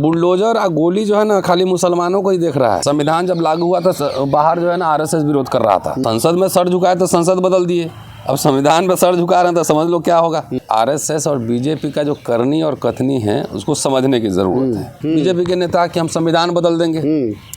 Bulldozer और गोली जो है ना खाली मुसलमानों को ही देख रहा है। संविधान जब लागू हुआ था बाहर जो है ना आरएसएस विरोध कर रहा था, संसद में सर झुकाए तो संसद बदल दिए, अब संविधान पे सर झुका रहे हैं तो समझ लो क्या होगा। आरएसएस और बीजेपी का जो करनी और कथनी है उसको समझने की जरूरत है। बीजेपी के नेता कि हम संविधान बदल देंगे,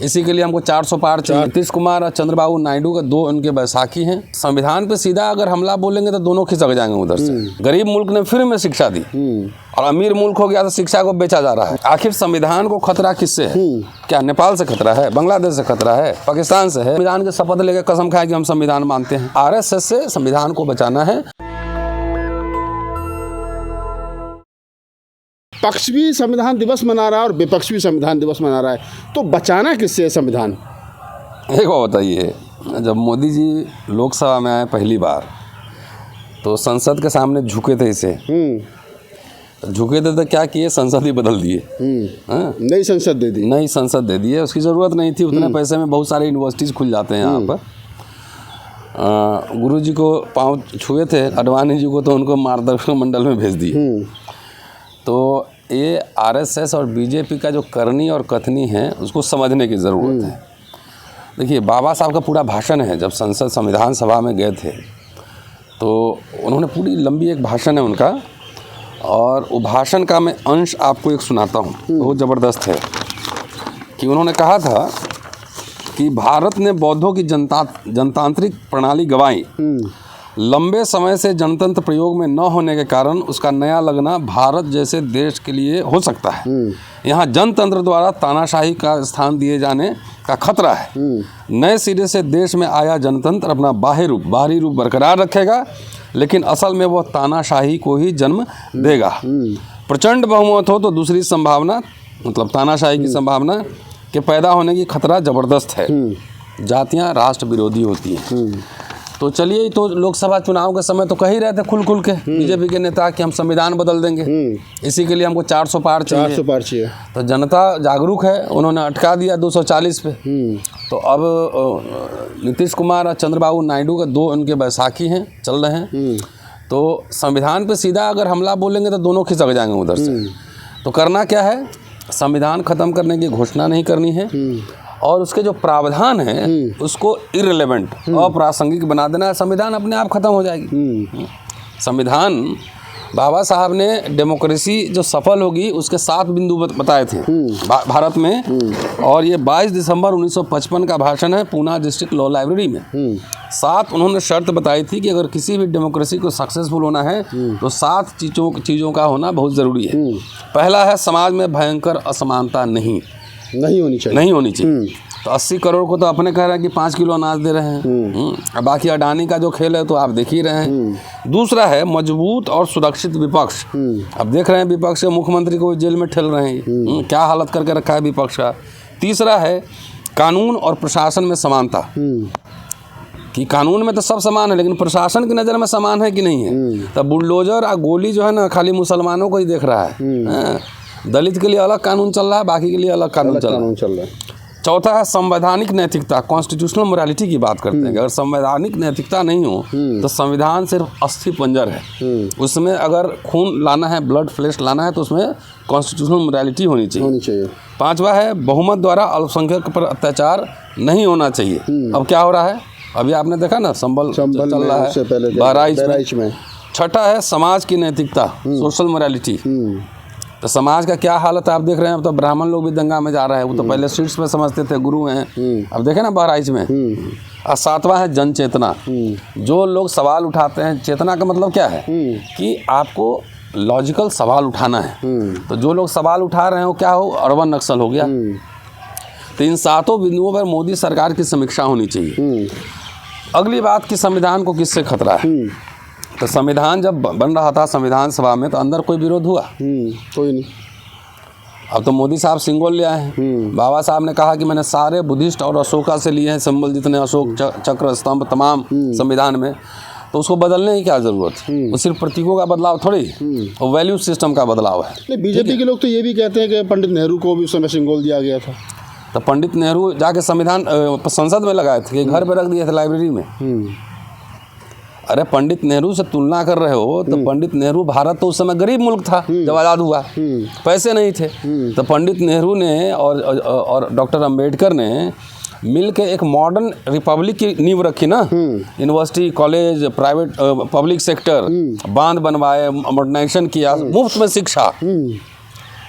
इसी के लिए हमको 400 पार चाहिए। नीतीश कुमार और चंद्रबाबू नायडू का दो उनके बैसाखी हैं। संविधान पे सीधा अगर हमला बोलेंगे तो दोनों खिसक जाएंगे उधर से। गरीब मुल्क ने फिर में शिक्षा दी और अमीर मुल्क हो गया तो शिक्षा को बेचा जा रहा है। आखिर संविधान को खतरा किससे है? क्या नेपाल से खतरा है, बांग्लादेश से खतरा है, पाकिस्तान से है? संविधान के शपथ लेकर कसम खाए कि हम संविधान मानते हैं। आरएसएस से संविधान को बचाना है। पक्ष भी संविधान दिवस मना रहा है और विपक्ष भी संविधान दिवस मना रहा है, तो बचाना किससे है संविधान? एक बात बताइए, जब मोदी जी लोकसभा में आए पहली बार तो संसद के सामने झुके थे, इसे झुके थे तो क्या किए, संसद ही बदल दिए। नई संसद दे दी, नई संसद दे दी है। उसकी ज़रूरत नहीं थी, उतने पैसे में बहुत सारे यूनिवर्सिटीज़ खुल जाते हैं यहाँ पर। गुरु जी को पाँव छुए थे अडवाणी जी को, तो उनको मार्गदर्शक मंडल में भेज दिए। तो ये आरएसएस और बीजेपी का जो करनी और कथनी है उसको समझने की ज़रूरत है। देखिए, बाबा साहब का पूरा भाषण है, जब संसद संविधान सभा में गए थे तो उन्होंने पूरी लंबी एक भाषण है उनका, और वो भाषण का मैं अंश आपको एक सुनाता हूँ, बहुत ज़बरदस्त है। कि उन्होंने कहा था कि भारत ने बौद्धों की जनतांत्रिक प्रणाली गंवाई। लंबे समय से जनतंत्र प्रयोग में न होने के कारण उसका नया लगना भारत जैसे देश के लिए हो सकता है। यहाँ जनतंत्र द्वारा तानाशाही का स्थान दिए जाने का खतरा है। नए सिरे से देश में आया जनतंत्र अपना बाहरी रूप बरकरार रखेगा, लेकिन असल में वह तानाशाही को ही जन्म देगा। प्रचंड बहुमत हो तो दूसरी संभावना, मतलब तानाशाही की संभावना के पैदा होने की खतरा ज़बरदस्त है। जातियाँ राष्ट्र विरोधी होती हैं। तो चलिए, तो लोकसभा चुनाव के समय तो कह ही रहे थे खुल के बीजेपी के नेता कि हम संविधान बदल देंगे, इसी के लिए हमको 400 पार चाहिए। 400 पार चाहिए। तो जनता जागरूक है, उन्होंने अटका दिया 240 पे। तो अब नीतीश कुमार और चंद्रबाबू नायडू का दो उनके बैसाखी हैं, चल रहे हैं। तो संविधान पे सीधा अगर हमला बोलेंगे तो दोनों खिसक जाएंगे उधर से। तो करना क्या है, संविधान ख़त्म करने की घोषणा नहीं करनी है और उसके जो प्रावधान है उसको इररिलेवेंट, अप्रासंगिक बना देना है। संविधान अपने आप खत्म हो जाएगी। संविधान, बाबा साहब ने डेमोक्रेसी जो सफल होगी उसके 7 बिंदु बताए थे भारत में, और ये 22 दिसंबर 1955 का भाषण है पूना डिस्ट्रिक्ट लॉ लाइब्रेरी में। 7 उन्होंने शर्त बताई थी कि अगर किसी भी डेमोक्रेसी को सक्सेसफुल होना है तो 7 चीज़ों का होना बहुत ज़रूरी है। पहला है, समाज में भयंकर असमानता नहीं होनी चाहिए। तो 80 करोड़ को तो अपने कह रहे हैं कि 5 किलो अनाज दे रहे हैं। बाकी अडानी का जो खेल है तो आप देख ही रहे हैं। दूसरा है मजबूत और सुरक्षित विपक्ष। अब देख रहे हैं विपक्ष के मुख्यमंत्री को जेल में ठेल रहे हैं, क्या हालत करके रखा है विपक्ष का। तीसरा है कानून और प्रशासन में समानता, कि कानून में तो सब समान है लेकिन प्रशासन की नज़र में समान है कि नहीं है। तो बुलडोजर और गोली जो है ना खाली मुसलमानों को ही देख रहा है। दलित के लिए अलग कानून चल रहा है, बाकी के लिए अलग कानून चल रहा है। चौथा है संवैधानिक नैतिकता, कॉन्स्टिट्यूशनल मोरालिटी की बात करते हैं। अगर संवैधानिक नैतिकता नहीं हो तो संविधान सिर्फ अस्थि पंजर है। उसमें अगर खून लाना है, ब्लड फ्लेश लाना है तो उसमें कॉन्स्टिट्यूशनल मोरालिटी होनी चाहिए। पांचवा है बहुमत द्वारा अल्पसंख्यक पर अत्याचार नहीं होना चाहिए। अब क्या हो रहा है, अभी आपने देखा ना, संबल चल रहा है बहराइच में। छठा है समाज की नैतिकता, सोशल मोरालिटी। तो समाज का क्या हालत है आप देख रहे हैं। अब तो ब्राह्मण लोग भी दंगा में जा रहे हैं। वो तो पहले स्ट्रीट्स में समझते थे गुरु हैं, अब देखें ना बहराइच में। और 7वां है जन चेतना। जो लोग सवाल उठाते हैं, चेतना का मतलब क्या है कि आपको लॉजिकल सवाल उठाना है। तो जो लोग सवाल उठा रहे हैं वो क्या हो, अर्बन नक्सल हो गया। तो इन 7 बिंदुओं पर मोदी सरकार की समीक्षा होनी चाहिए। अगली बात कि संविधान को किससे खतरा है। तो संविधान जब बन रहा था संविधान सभा में तो अंदर कोई विरोध हुआ? कोई नहीं। अब तो मोदी साहब सिंबल ले आए हैं। बाबा साहब ने कहा कि मैंने सारे बुद्धिस्ट और अशोका से लिए हैं सिंबल, जितने अशोक चक्र स्तंभ तमाम संविधान में। तो उसको बदलने की क्या जरूरत? वो सिर्फ प्रतीकों का बदलाव थोड़ी, वो वैल्यू सिस्टम का बदलाव है। बीजेपी के लोग तो ये भी कहते हैं कि पंडित नेहरू को भी उस समय सिंबल दिया गया था। तो पंडित नेहरू जाके संविधान संसद में लगाए थे कि घर पर रख दिए थे लाइब्रेरी में। अरे पंडित नेहरू से तुलना कर रहे हो तो पंडित नेहरू, भारत तो उस समय गरीब मुल्क था जब आज़ाद हुआ, पैसे नहीं थे, तो पंडित नेहरू ने और डॉक्टर अंबेडकर ने मिल के एक मॉडर्न रिपब्लिक की नींव रखी ना। University, college, private, public sector, बांध बनवाए, मॉडर्नाइजेशन किया, मुफ्त में शिक्षा।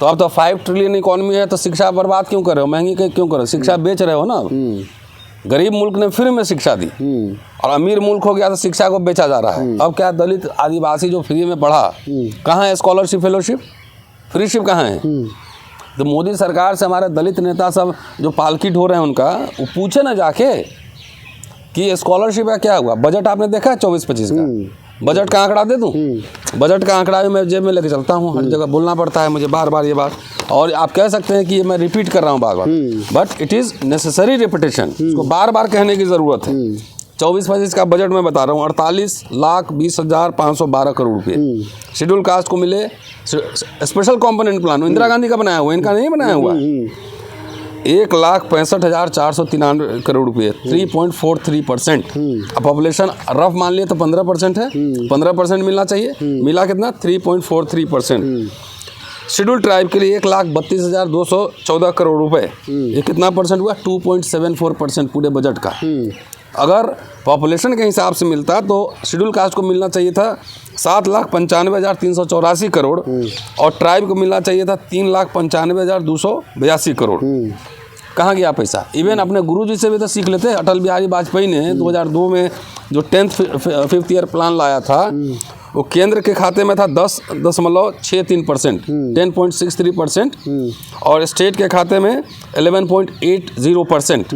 तो अब तो 5 ट्रिलियन इकोनॉमी है, तो शिक्षा बर्बाद क्यों कर रहे हो, महंगी क्यों कर रहे हो, शिक्षा बेच रहे हो ना। गरीब मुल्क ने फ्री में शिक्षा दी और अमीर मुल्क हो गया तो शिक्षा को बेचा जा रहा है। अब क्या दलित आदिवासी जो फ्री में पढ़ा, कहाँ है स्कॉलरशिप, फेलोशिप, फ्रीशिप कहाँ है? तो मोदी सरकार से हमारे दलित नेता सब जो पालकी ढो रहे हैं उनका, वो पूछे ना जाके कि स्कॉलरशिप का क्या हुआ। बजट आपने देखा है 24-25 का? बजट का आंकड़ा दे दूं? बजट का आंकड़ा भी मैं जेब में लेके चलता हूँ, हर जगह बोलना पड़ता है मुझे बार बार ये बात, और आप कह सकते हैं कि ये मैं रिपीट कर रहा हूँ बार बार, but it is necessary repetition, इसको बार बार कहने की ज़रूरत है। 24-25 का बजट मैं बता रहा हूँ, 48,20,512 करोड़ रुपये शेड्यूल कास्ट को मिले। Special component plan Indira Gandhi का बनाया हुआ, इनका नहीं बनाया हुआ। 1,65,493 करोड़ रुपये, 3.43%। अब पॉपुलेशन रफ मान लिए तो 15% है, 15% मिलना चाहिए, मिला कितना? 3.43%। शेड्यूल ट्राइब के लिए 1,32,214 करोड़ रुपए, ये कितना परसेंट हुआ? 2.74% पूरे बजट का। अगर पॉपुलेशन के हिसाब से मिलता तो शेड्यूल कास्ट को मिलना चाहिए था 7,95,384 करोड़ और ट्राइब को मिलना चाहिए था 3,95,282 करोड़। कहाँ गया पैसा? इवन अपने गुरुजी से भी तो सीख लेते। अटल बिहारी वाजपेयी ने 2002 में जो 10th 5th ईयर प्लान लाया था, वो केंद्र के खाते में था 10.63%, 10.63%, और स्टेट के खाते में 11.80%।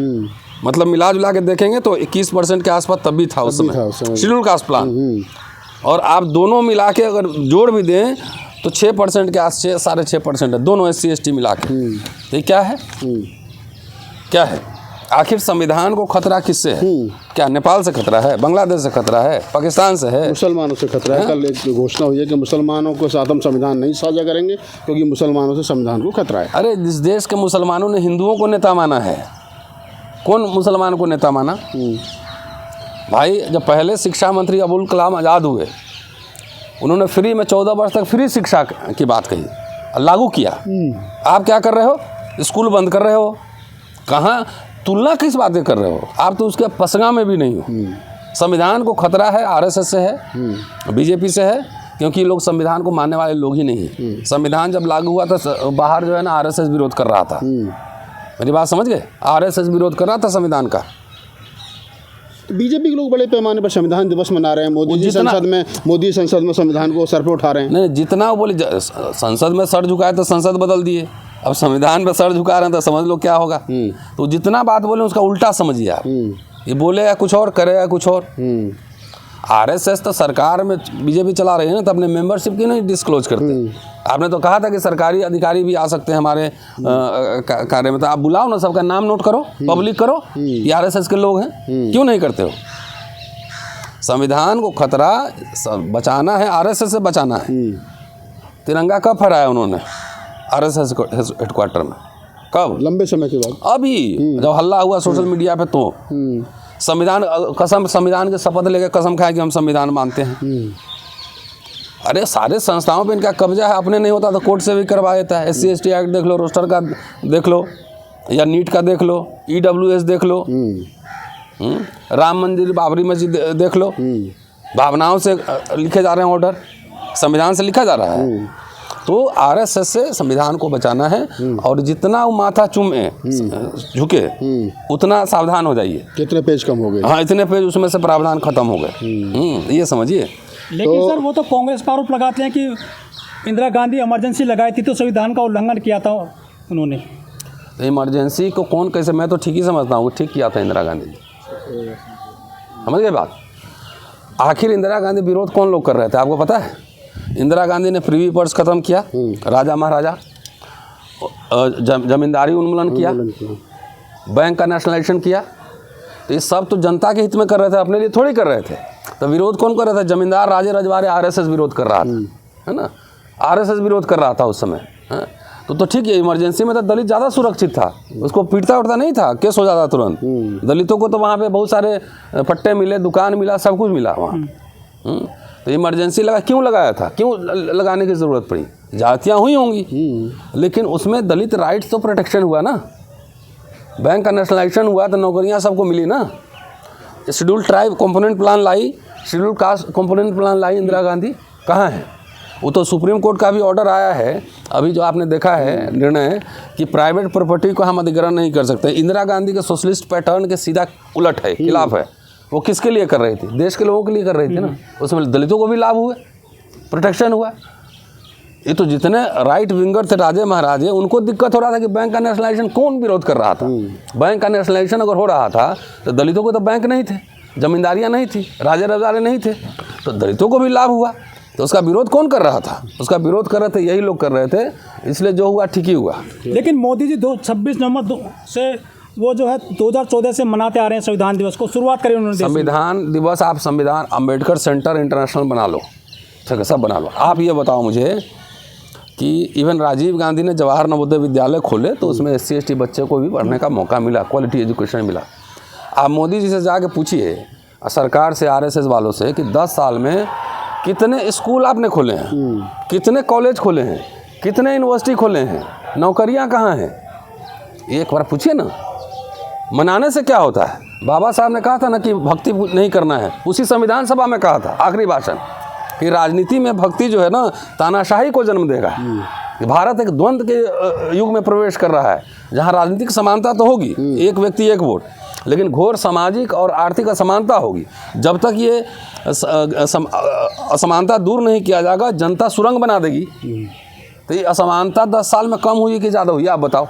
मतलब मिला जुला के देखेंगे तो 21% के आसपास तब भी था उस समय शेड्यूल कास्ट प्लान। और आप दोनों मिला के अगर जोड़ भी दें तो 6% के आस 6.5% है, दोनों SC ST मिला के। ये क्या है? क्या है आखिर? संविधान को खतरा किससे है? क्या नेपाल से खतरा है, बांग्लादेश से खतरा है, पाकिस्तान से है? मुसलमानों से खतरा है। कल एक घोषणा हुई है कि मुसलमानों को साथ हम संविधान नहीं साझा करेंगे क्योंकि मुसलमानों से संविधान को खतरा है। अरे जिस देश के मुसलमानों ने हिंदुओं को नेता माना है, कौन मुसलमान को नेता माना? भाई जब पहले शिक्षा मंत्री अबुल कलाम आज़ाद हुए, उन्होंने फ्री में 14 वर्ष तक फ्री शिक्षा की बात कही, लागू किया। आप क्या कर रहे हो? स्कूल बंद कर रहे हो। कहाँ तुलना किस बात की कर रहे हो? आप तो उसके पसगा में भी नहीं हो। संविधान को खतरा है, RSS से है, BJP से है, क्योंकि लोग संविधान को मानने वाले लोग ही नहीं हैं। संविधान जब लागू हुआ था बाहर जो है ना RSS विरोध कर रहा था। मेरी बात समझ गए? RSS विरोध कर रहा था संविधान का। तो बीजेपी के लोग बड़े पैमाने पर संविधान दिवस मना रहे हैं। मोदी संसद में संविधान को सर पे उठा रहे हैं। नहीं, जितना वो बोले संसद में सर झुकाए तो संसद बदल दिए, अब संविधान पे सर झुका रहे हैं तो समझ लो क्या होगा। तो जितना बात बोले उसका उल्टा समझिए आप। ये बोलेगा कुछ और, करेगा कुछ और। RSS तो सरकार में बीजेपी चला रही है ना, तो अपने मेंबरशिप की नहीं डिस्क्लोज करते। आपने तो कहा था कि सरकारी अधिकारी भी आ सकते हैं हमारे कार्य में, तो आप बुलाओ ना, सबका नाम नोट करो, पब्लिक करो, ये RSS के लोग हैं, क्यों नहीं करते हो? संविधान को खतरा बचाना है, RSS से बचाना है। तिरंगा कब फहराया उन्होंने RSS हेडक्वार्टर में? कब? लंबे समय के बाद। अभी जब हल्ला हुआ सोशल मीडिया पे, तो संविधान के शपथ लेके कसम खाए कि हम संविधान मानते हैं। अरे सारे संस्थाओं पे इनका कब्जा है, अपने नहीं होता तो कोर्ट से भी करवा देता है। SC ST एक्ट देख लो, रोस्टर का देख लो, या नीट का देख लो, EWS देख लो, राम मंदिर, बाबरी मस्जिद देख लो। भावनाओं से लिखे जा रहे हैं ऑर्डर, संविधान से लिखा जा रहा है। तो RSS से संविधान को बचाना है, और जितना वो माथा चूमे झुके उतना सावधान हो जाइए। कितने पेज कम हो गए? हाँ, इतने पेज उसमें से प्रावधान खत्म हो गए। ये समझिए। लेकिन सर वो तो कांग्रेस का आरोप लगाते हैं कि इंदिरा गांधी इमरजेंसी लगाई थी तो संविधान का उल्लंघन किया था उन्होंने। इमरजेंसी को कौन कैसे, मैं तो ठीक ही समझता हूँ, ठीक किया था इंदिरा गांधी। समझ गए बात? आखिर इंदिरा गांधी विरोध कौन लोग कर रहे थे आपको पता है? इंदिरा गांधी ने प्रीवी पर्स खत्म किया, राजा महाराजा, जमींदारी उन्मूलन किया, बैंक का नेशनलाइजेशन किया। तो ये सब तो जनता के हित में कर रहे थे, अपने लिए थोड़ी कर रहे थे। तो विरोध कौन कर रहा था? जमींदार, राजे रजवाड़े, RSS विरोध कर रहा था, है ना? RSS विरोध कर रहा था उस समय। तो ठीक है, इमरजेंसी में तो दलित ज़्यादा सुरक्षित था, उसको पीटता उठता नहीं था, केस हो जाता तुरंत। दलितों को तो वहाँ पे बहुत सारे पट्टे मिले, दुकान मिला, सब कुछ मिला वहाँ। तो इमरजेंसी लगा, क्यों लगाया था, क्यों लगाने की ज़रूरत पड़ी? जातियाँ हुई होंगी, लेकिन उसमें दलित राइट्स तो प्रोटेक्शन हुआ ना, बैंक का नेशनलाइजेशन हुआ तो नौकरियाँ सबको मिली ना। शेड्यूल ट्राइब कंपोनेंट प्लान लाई, शेड्यूल कास्ट कंपोनेंट प्लान लाई इंदिरा गांधी, कहाँ है? वो तो सुप्रीम कोर्ट का भी ऑर्डर आया है अभी, जो आपने देखा है निर्णय कि प्राइवेट प्रॉपर्टी को हम अधिग्रहण नहीं कर सकते। इंदिरा गांधी के सोशलिस्ट पैटर्न के सीधा उलट है, खिलाफ है। वो किसके लिए कर रही थी? देश के लोगों के लिए कर रही थी ना। उसमें दलितों को भी लाभ हुए, प्रोटेक्शन हुआ। ये तो जितने राइट विंगर थे राजे महाराजे, उनको दिक्कत हो रहा था कि बैंक का नेशनलाइजेशन कौन विरोध कर रहा था? बैंक का नेशनलाइजेशन अगर हो रहा था तो दलितों को तो बैंक नहीं थे, जमींदारियां नहीं थी, राजे रजारे नहीं थे, तो दलितों को भी लाभ हुआ। तो उसका विरोध कौन कर रहा था? उसका विरोध कर रहे थे यही लोग कर रहे थे, इसलिए जो हुआ ठीक ही हुआ। लेकिन मोदी जी 26 नवंबर से वो जो है 2014 से मनाते आ रहे हैं संविधान दिवस को, शुरुआत करी उन्होंने। संविधान दिवस आप संविधान अम्बेडकर सेंटर इंटरनेशनल बना लो, ठीक है, सब बना लो। आप ये बताओ मुझे कि इवन राजीव गांधी ने जवाहर नवोदय विद्यालय खोले तो उसमें SC ST बच्चे को भी पढ़ने का मौका मिला, क्वालिटी एजुकेशन मिला। आप मोदी जी से जाके पूछिए, सरकार से, RSS वालों से, कि 10 साल में कितने स्कूल आपने खोले हैं, कितने कॉलेज खोले हैं, कितने यूनिवर्सिटी खोले हैं, नौकरियां कहाँ हैं? एक बार पूछिए ना। मनाने से क्या होता है? बाबा साहब ने कहा था ना कि भक्ति नहीं करना है, उसी संविधान सभा में कहा था आखिरी भाषण, कि राजनीति में भक्ति जो है ना तानाशाही को जन्म देगा। भारत एक द्वंद्व के युग में प्रवेश कर रहा है, जहाँ राजनीतिक समानता तो होगी, एक व्यक्ति एक वोट, लेकिन घोर सामाजिक और आर्थिक असमानता होगी। जब तक ये असमानता दूर नहीं किया जाएगा, जनता सुरंग बना देगी। तो ये असमानता 10 साल में कम हुई कि ज़्यादा हुई, आप बताओ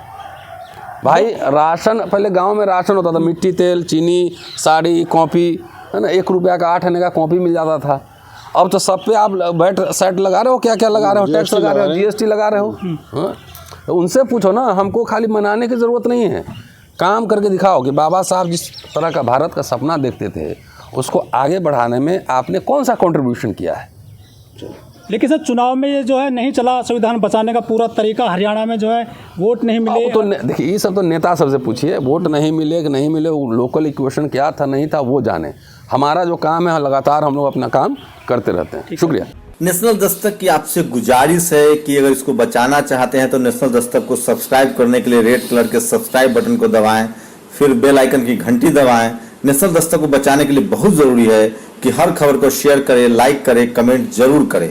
भाई। राशन, पहले गांव में राशन होता था, मिट्टी, तेल, चीनी, साड़ी, कॉपी, है ना, 1 रुपया का 8 आने का कॉपी मिल जाता था। अब तो सब पे आप बैट सेट लगा रहे हो, क्या क्या लगा रहे हो, टैक्स लगा रहे हो, GST लगा रहे हो। तो उनसे पूछो ना, हमको खाली मनाने की ज़रूरत नहीं है, काम करके दिखाओ कि बाबा साहब जिस तरह का भारत का सपना देखते थे उसको आगे बढ़ाने में आपने कौन सा कंट्रीब्यूशन किया है। लेकिन सर चुनाव में ये जो है नहीं चला संविधान बचाने का पूरा तरीका। हरियाणा में जो है वोट नहीं मिले, तो देखिए ये सब तो नेता सबसे पूछिए, वोट नहीं मिले कि नहीं मिले, वो लोकल इक्वेशन क्या था नहीं था वो जाने। हमारा जो काम है लगातार हम लोग अपना काम करते रहते हैं। शुक्रिया। नेशनल दस्तक की आपसे गुजारिश है कि अगर इसको बचाना चाहते हैं तो नेशनल दस्तक को सब्सक्राइब करने के लिए रेड कलर के सब्सक्राइब बटन को दबाएं, फिर बेल आइकन की घंटी दबाएं। नेशनल दस्तक को बचाने के लिए बहुत जरूरी है कि हर खबर को शेयर करें, लाइक करें, कमेंट जरूर करें।